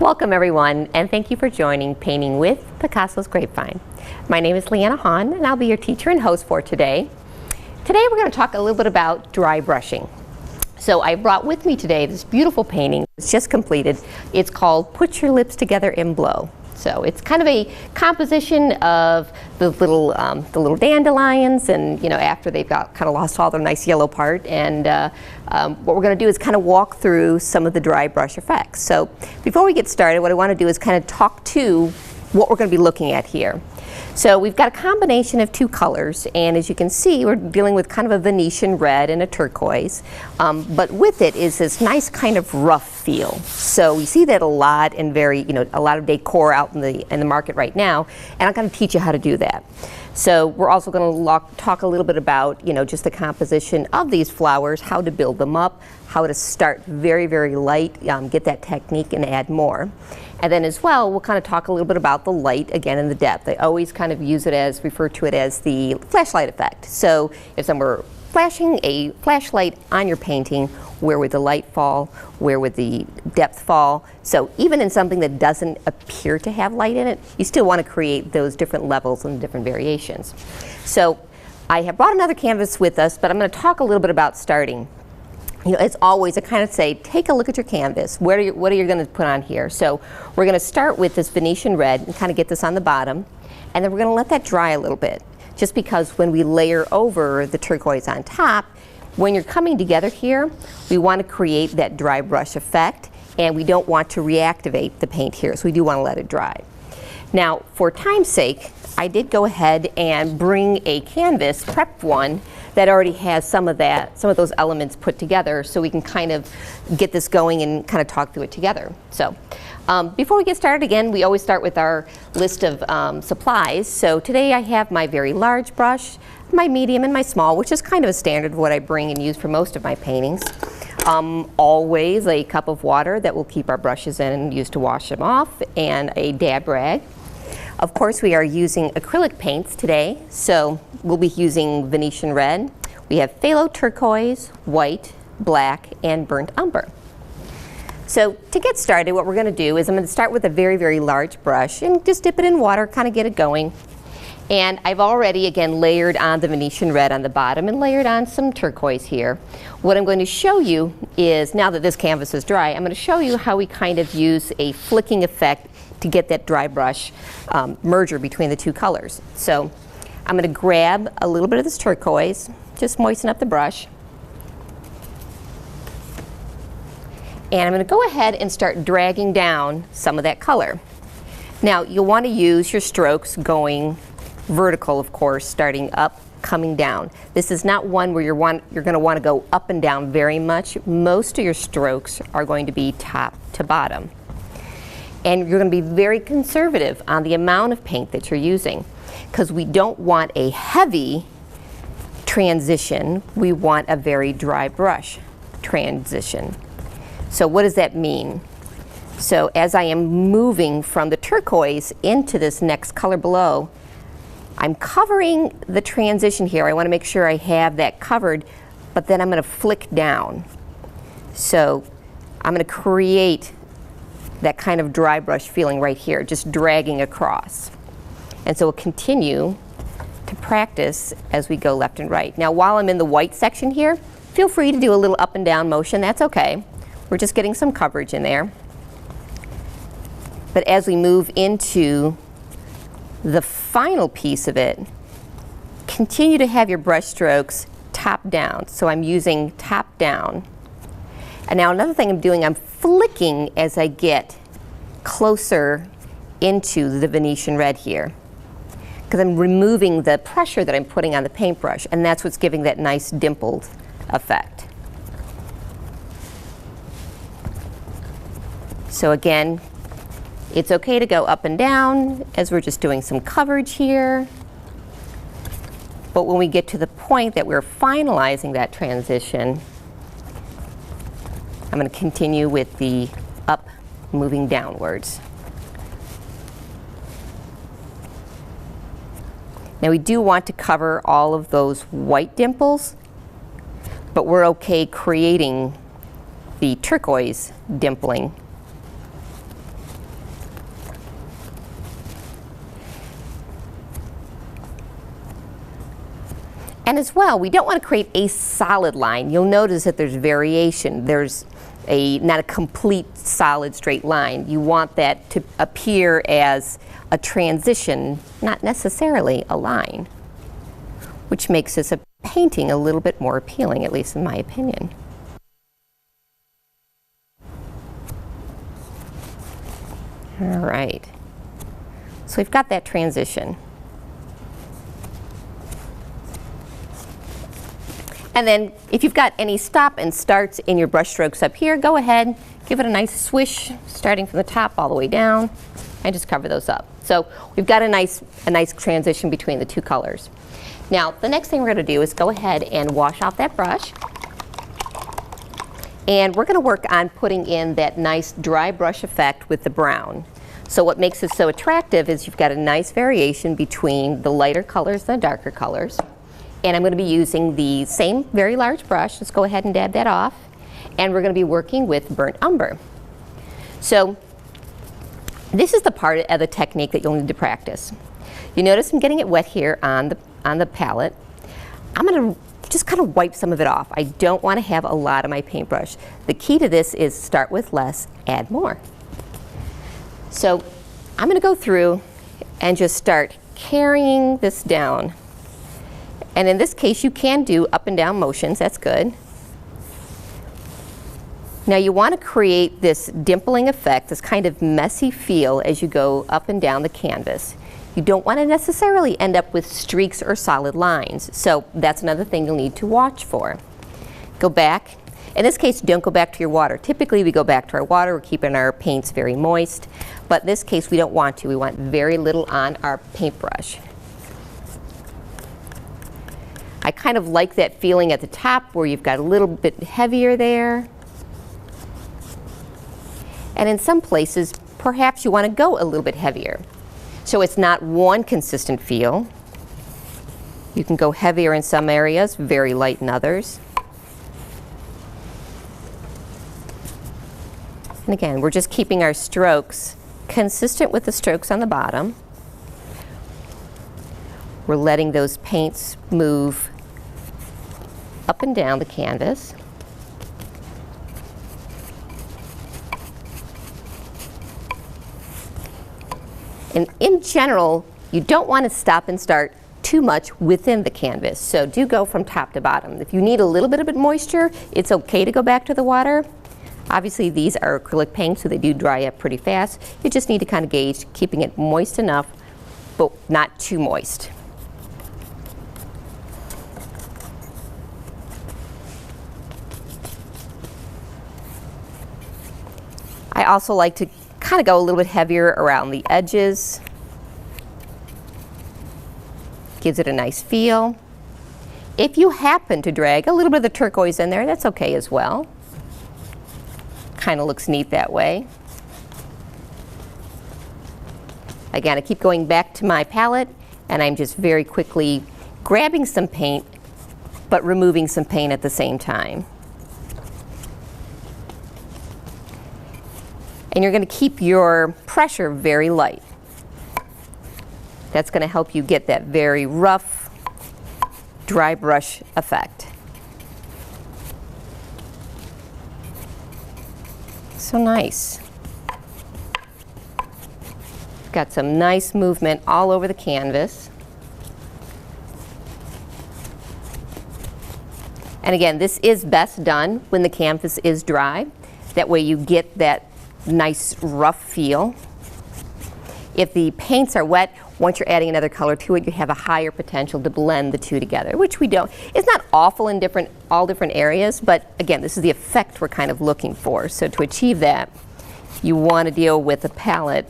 Welcome everyone, and thank you for joining Painting with Picasso's Grapevine. My name is Leanna Hahn, and I'll be your teacher and host for today. Today we're going to talk a little bit about dry brushing. So I brought with me today this beautiful painting. It's just completed. It's called Put Your Lips Together and Blow. So it's kind of a composition of the little dandelions, and after they've got kind of lost all their nice yellow part. And what we're going to do is kind of walk through some of the dry brush effects. So before we get started, what I want to do is kind of talk to what we're going to be looking at here. So we've got a combination of two colors, and as you can see, we're dealing with kind of a Venetian red and a turquoise, but with it is this nice kind of rough feel. So we see that a lot in a lot of decor out in the market right now, and I'm going to teach you how to do that. So we're also going to talk a little bit about just the composition of these flowers, how to build them up, how to start very, very light, get that technique and add more. And then as well, we'll kind of talk a little bit about the light again and the depth. I always kind of refer to it as the flashlight effect. So if someone were flashing a flashlight on your painting, where would the light fall? Where would the depth fall? So even in something that doesn't appear to have light in it, you still want to create those different levels and different variations. So I have brought another canvas with us, but I'm going to talk a little bit about starting. As always, I kind of say, take a look at your canvas. What are you going to put on here? So we're going to start with this Venetian red and kind of get this on the bottom, and then we're going to let that dry a little bit. Just because when we layer over the turquoise on top, when you're coming together here, we want to create that dry brush effect, and we don't want to reactivate the paint here, so we do want to let it dry. Now, for time's sake, I did go ahead and bring a canvas, prepped one, that already has some of those elements put together, so we can kind of get this going and kind of talk through it together. So before we get started, again, we always start with our list of supplies. So today I have my very large brush, my medium, and my small, which is kind of a standard of what I bring and use for most of my paintings. Always a cup of water that we'll keep our brushes in and use to wash them off, and a dab rag. Of course, we are using acrylic paints today, so we'll be using Venetian red. We have phthalo turquoise, white, black, and burnt umber. So to get started, what we're going to do is I'm going to start with a very, very large brush and just dip it in water, kind of get it going. And I've already, again, layered on the Venetian red on the bottom and layered on some turquoise here. What I'm going to show you is, now that this canvas is dry, I'm going to show you how we kind of use a flicking effect to get that dry brush merger between the two colors. So I'm going to grab a little bit of this turquoise, just moisten up the brush, and I'm going to go ahead and start dragging down some of that color. Now you'll want to use your strokes going vertical, of course, starting up, coming down. This is not one where you're going to want to go up and down very much. Most of your strokes are going to be top to bottom. And you're going to be very conservative on the amount of paint that you're using, because we don't want a heavy transition. We want a very dry brush transition. So what does that mean? So as I am moving from the turquoise into this next color below, I'm covering the transition here. I want to make sure I have that covered, but then I'm going to flick down. So I'm going to create that kind of dry brush feeling right here, just dragging across. And so we'll continue to practice as we go left and right. Now, while I'm in the white section here, feel free to do a little up and down motion. That's okay. We're just getting some coverage in there. But as we move into the final piece of it, continue to have your brush strokes top down. So I'm using top down. And now another thing I'm doing, I'm flicking as I get closer into the Venetian red here, because I'm removing the pressure that I'm putting on the paintbrush, and that's what's giving that nice dimpled effect. So again, it's okay to go up and down as we're just doing some coverage here. But when we get to the point that we're finalizing that transition, I'm going to continue with the up, moving downwards. Now we do want to cover all of those white dimples, but we're okay creating the turquoise dimpling And as well, we don't want to create a solid line. You'll notice that there's variation. There's not a complete solid straight line. You want that to appear as a transition, not necessarily a line, which makes this a painting a little bit more appealing, at least in my opinion. All right, so we've got that transition. And then if you've got any stop and starts in your brush strokes up here, go ahead, give it a nice swish, starting from the top all the way down, and just cover those up. So we've got a nice transition between the two colors. Now, the next thing we're going to do is go ahead and wash off that brush. And we're going to work on putting in that nice dry brush effect with the brown. So what makes this so attractive is you've got a nice variation between the lighter colors and the darker colors. And I'm going to be using the same very large brush. Let's go ahead and dab that off. And we're going to be working with burnt umber. So this is the part of the technique that you'll need to practice. You notice I'm getting it wet here on the palette. I'm going to just kind of wipe some of it off. I don't want to have a lot of my paintbrush. The key to this is start with less, add more. So I'm going to go through and just start carrying this down. And in this case, you can do up and down motions. That's good. Now you want to create this dimpling effect, this kind of messy feel as you go up and down the canvas. You don't want to necessarily end up with streaks or solid lines. So that's another thing you'll need to watch for. Go back. In this case, don't go back to your water. Typically, we go back to our water. We're keeping our paints very moist. But in this case, we don't want to. We want very little on our paintbrush. I kind of like that feeling at the top where you've got a little bit heavier there. And in some places, perhaps you want to go a little bit heavier. So it's not one consistent feel. You can go heavier in some areas, very light in others. And again, we're just keeping our strokes consistent with the strokes on the bottom. We're letting those paints move up and down the canvas. And in general, you don't want to stop and start too much within the canvas. So do go from top to bottom. If you need a little bit of moisture, it's okay to go back to the water. Obviously, these are acrylic paints, so they do dry up pretty fast. You just need to kind of gauge, keeping it moist enough, but not too moist. I also like to kind of go a little bit heavier around the edges. Gives it a nice feel. If you happen to drag a little bit of the turquoise in there, that's okay as well. Kind of looks neat that way. Again, I keep going back to my palette, and I'm just very quickly grabbing some paint, but removing some paint at the same time. And you're going to keep your pressure very light. That's going to help you get that very rough, dry brush effect. So nice. Got some nice movement all over the canvas. And again, this is best done when the canvas is dry. That way you get that nice rough feel. If the paints are wet, once you're adding another color to it, you have a higher potential to blend the two together, which we don't. It's not awful in all different areas, but again, this is the effect we're kind of looking for. So to achieve that, you want to deal with a palette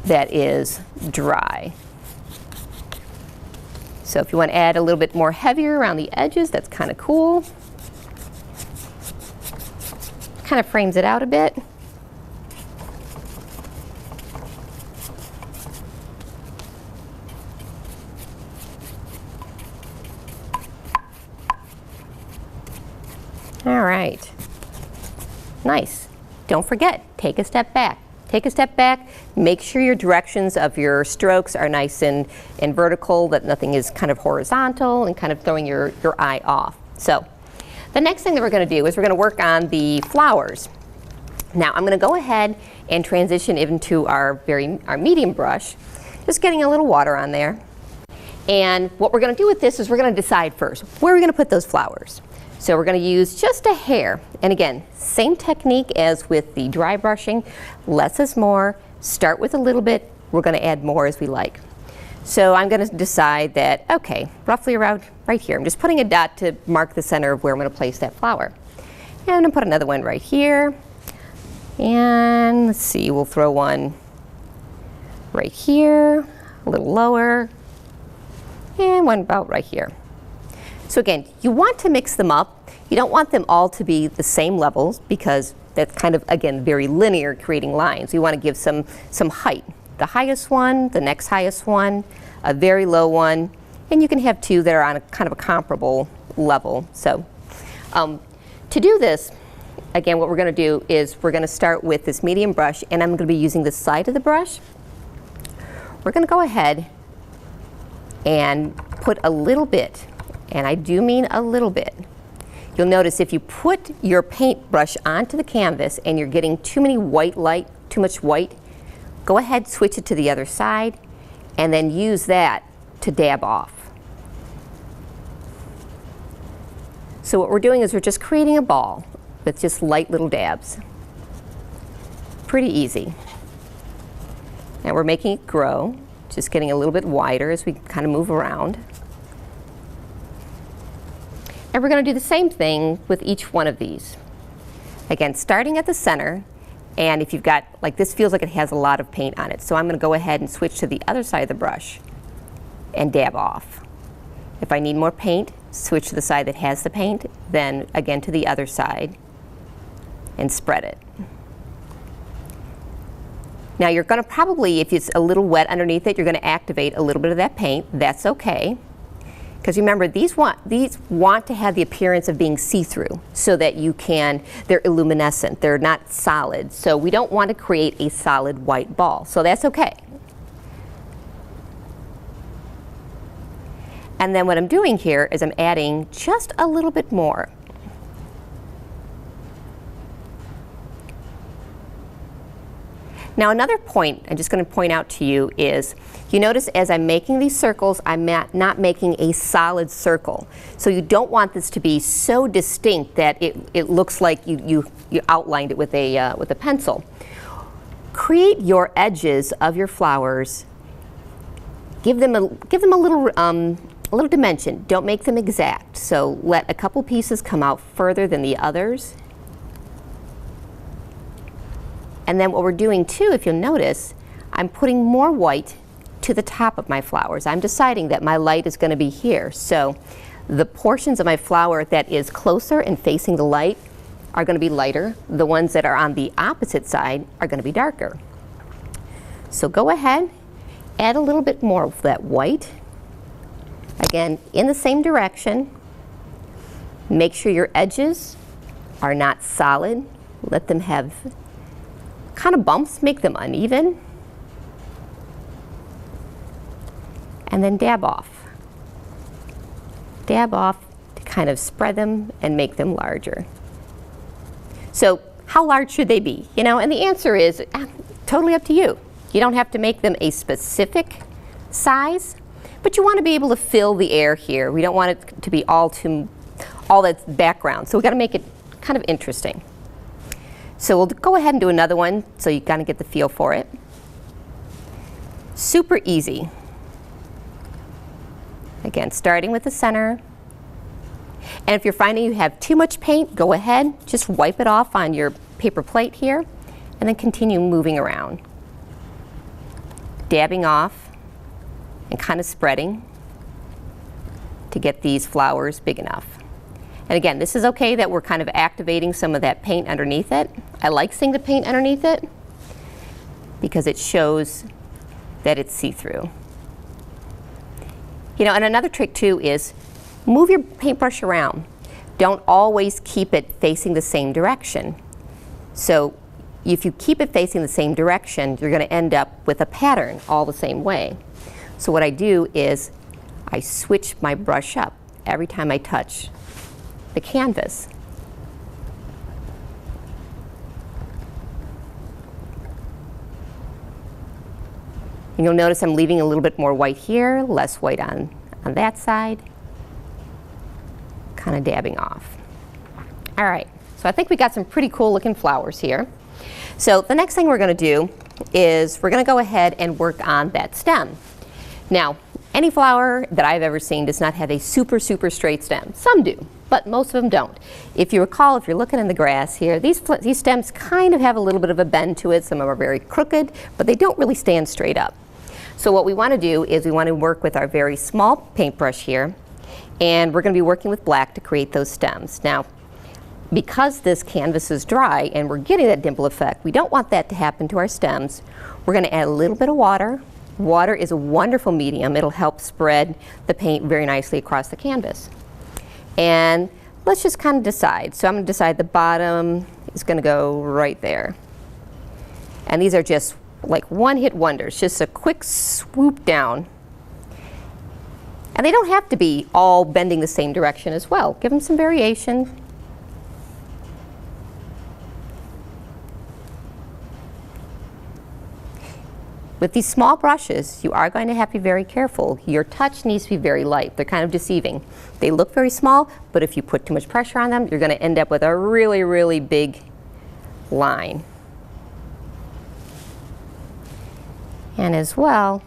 that is dry. So if you want to add a little bit more heavier around the edges, that's kind of cool. Kind of frames it out a bit. All right. Nice. Don't forget, take a step back. take a step back, make sure your directions of your strokes are nice and vertical, that nothing is kind of horizontal and kind of throwing your eye off. So the next thing that we're going to do is we're going to work on the flowers. Now I'm going to go ahead and transition into our medium brush, just getting a little water on there. And what we're going to do with this is we're going to decide first where we're going to put those flowers. So we're going to use just a hair. And again, same technique as with the dry brushing. Less is more. Start with a little bit. We're going to add more as we like. So I'm going to decide that, okay, roughly around right here. I'm just putting a dot to mark the center of where I'm going to place that flower. And I'm going to put another one right here. And let's see, we'll throw one right here, a little lower, and one about right here. So again, you want to mix them up. You don't want them all to be the same levels because that's kind of, again, very linear, creating lines. You want to give some height. The highest one, the next highest one, a very low one, and you can have two that are on a kind of a comparable level. So to do this, again, what we're going to do is we're going to start with this medium brush, and I'm going to be using the side of the brush. We're going to go ahead and put a little bit, and I do mean a little bit. You'll notice if you put your paintbrush onto the canvas and you're getting too much white, go ahead, switch it to the other side, and then use that to dab off. So what we're doing is we're just creating a ball with just light little dabs. Pretty easy. Now we're making it grow, just getting a little bit wider as we kind of move around. And we're going to do the same thing with each one of these. Again, starting at the center, and if you've got, like this feels like it has a lot of paint on it, so I'm going to go ahead and switch to the other side of the brush and dab off. If I need more paint, switch to the side that has the paint, then again to the other side and spread it. Now you're going to probably, if it's a little wet underneath it, you're going to activate a little bit of that paint. That's okay. Because remember, these want to have the appearance of being see-through so that they're luminescent, they're not solid. So we don't want to create a solid white ball. So that's okay. And then what I'm doing here is I'm adding just a little bit more. Now another point I'm just going to point out to you is, you notice as I'm making these circles, I'm not making a solid circle. So you don't want this to be so distinct that it looks like you outlined it with a pencil. Create your edges of your flowers. Give them a little dimension. Don't make them exact. So let a couple pieces come out further than the others. And then what we're doing too, if you'll notice, I'm putting more white to the top of my flowers. I'm deciding that my light is going to be here. So the portions of my flower that is closer and facing the light are going to be lighter. The ones that are on the opposite side are going to be darker. So go ahead, add a little bit more of that white. Again, in the same direction. Make sure your edges are not solid. Let them have kind of bumps, make them uneven, and then dab off. Dab off to kind of spread them and make them larger. So how large should they be? You know, and the answer is totally up to you. You don't have to make them a specific size, but you want to be able to fill the air here. We don't want it to be all that's background, so we've got to make it kind of interesting. So we'll go ahead and do another one so you kind of get the feel for it. Super easy. Again, starting with the center. And if you're finding you have too much paint, go ahead, just wipe it off on your paper plate here, and then continue moving around. Dabbing off and kind of spreading to get these flowers big enough. And again, this is okay that we're kind of activating some of that paint underneath it. I like seeing the paint underneath it because it shows that it's see-through. You know, and another trick too is move your paintbrush around. Don't always keep it facing the same direction. So if you keep it facing the same direction, you're going to end up with a pattern all the same way. So what I do is I switch my brush up every time I touch the canvas. And you'll notice I'm leaving a little bit more white here, less white on that side, kind of dabbing off. All right, so I think we got some pretty cool looking flowers here. So the next thing we're going to do is we're going to go ahead and work on that stem. Now, any flower that I've ever seen does not have a super straight stem. Some do, but most of them don't. If you recall, if you're looking in the grass here, these stems kind of have a little bit of a bend to it. Some of them are very crooked, but they don't really stand straight up. So what we want to do is we want to work with our very small paintbrush here, and we're going to be working with black to create those stems. Now, because this canvas is dry and we're getting that dimple effect, we don't want that to happen to our stems. We're going to add a little bit of water. Water is a wonderful medium. It'll help spread the paint very nicely across the canvas. And let's just kind of decide. So I'm going to decide the bottom is going to go right there. And these are just like one-hit wonders, just a quick swoop down. And they don't have to be all bending the same direction as well. Give them some variation. With these small brushes, you are going to have to be very careful. Your touch needs to be very light. They're kind of deceiving. They look very small, but if you put too much pressure on them, you're going to end up with a really big line. And as well,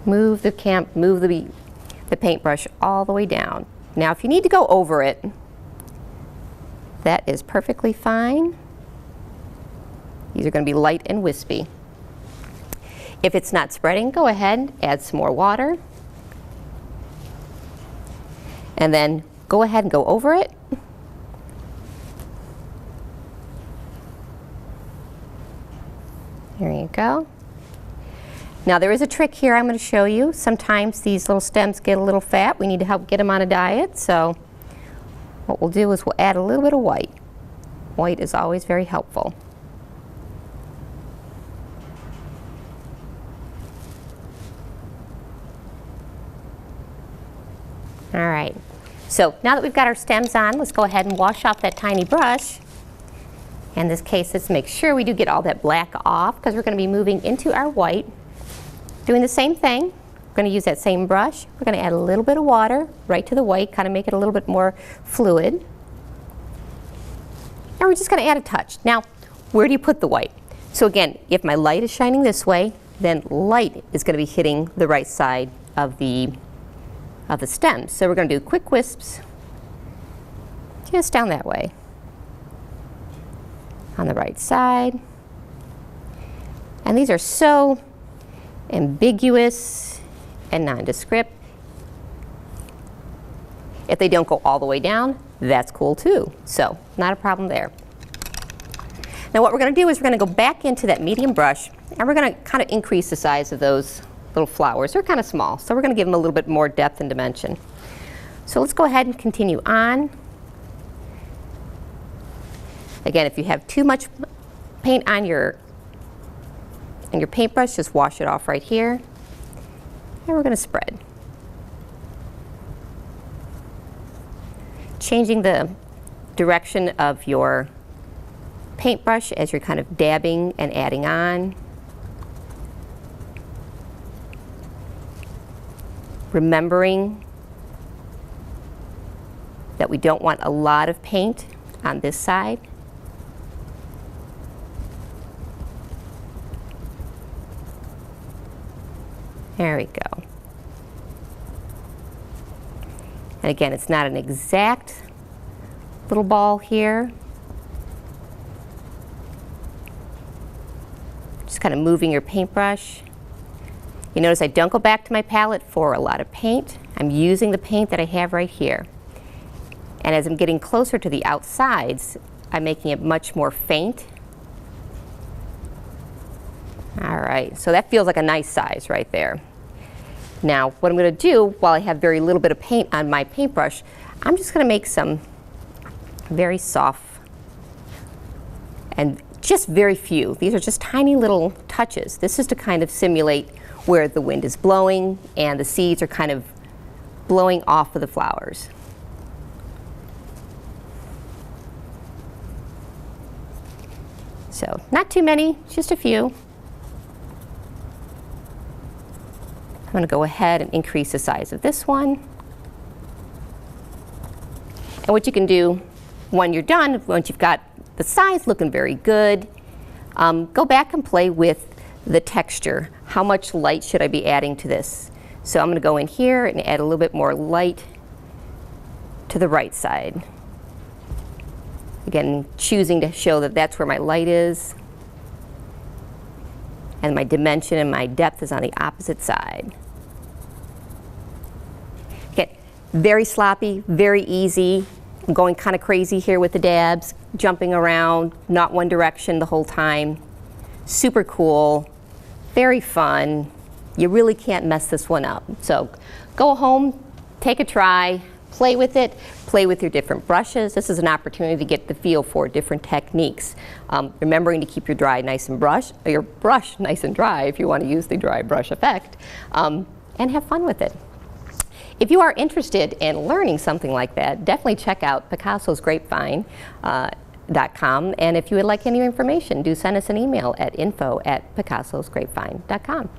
move the paintbrush all the way down. Now, if you need to go over it, that is perfectly fine. These are going to be light and wispy. If it's not spreading, go ahead, add some more water. And then go ahead and go over it. There you go. Now there is a trick here I'm going to show you. Sometimes these little stems get a little fat. We need to help get them on a diet. So what we'll do is we'll add a little bit of white. White is always very helpful. All right, so now that we've got our stems on, let's go ahead and wash off that tiny brush. In this case, let's make sure we do get all that black off because we're going to be moving into our white. Doing the same thing, we're going to use that same brush. We're going to add a little bit of water right to the white, kind of make it a little bit more fluid. And we're just going to add a touch. Now, where do you put the white? So again, if my light is shining this way, then light is going to be hitting the right side of the stems. So we're going to do quick wisps just down that way on the right side. And these are so ambiguous and nondescript. If they don't go all the way down, that's cool too. So not a problem there. Now what we're going to do is we're going to go back into that medium brush and we're going to kind of increase the size of those little flowers. They're kind of small, so we're going to give them a little bit more depth and dimension. So let's go ahead and continue on. Again, if you have too much paint on your paintbrush, just wash it off right here. And we're going to spread. Changing the direction of your paintbrush as you're kind of dabbing and adding on. Remembering that we don't want a lot of paint on this side. There we go. And again, it's not an exact little ball here. Just kind of moving your paintbrush. You notice I don't go back to my palette for a lot of paint. I'm using the paint that I have right here. And as I'm getting closer to the outsides, I'm making it much more faint. All right, so that feels like a nice size right there. Now, what I'm going to do, while I have very little bit of paint on my paintbrush, I'm just going to make some very soft, and just very few. These are just tiny little touches. This is to kind of simulate where the wind is blowing and the seeds are kind of blowing off of the flowers. So not too many, just a few. I'm going to go ahead and increase the size of this one. And what you can do when you're done, once you've got the size looking very good, go back and play with the texture. How much light should I be adding to this? So I'm going to go in here and add a little bit more light to the right side. Again, choosing to show that that's where my light is. And my dimension and my depth is on the opposite side. Okay, very sloppy, very easy. I'm going kind of crazy here with the dabs, jumping around, not one direction the whole time. Super cool, very fun. You really can't mess this one up. So go home, take a try, play with it, play with your different brushes. This is an opportunity to get the feel for different techniques. Remembering to keep your brush nice and dry if you want to use the dry brush effect, and have fun with it. If you are interested in learning something like that, definitely check out Picasso's Grapevine. .com, and if you would like any information, do send us an email at info@picassosgrapevine.com.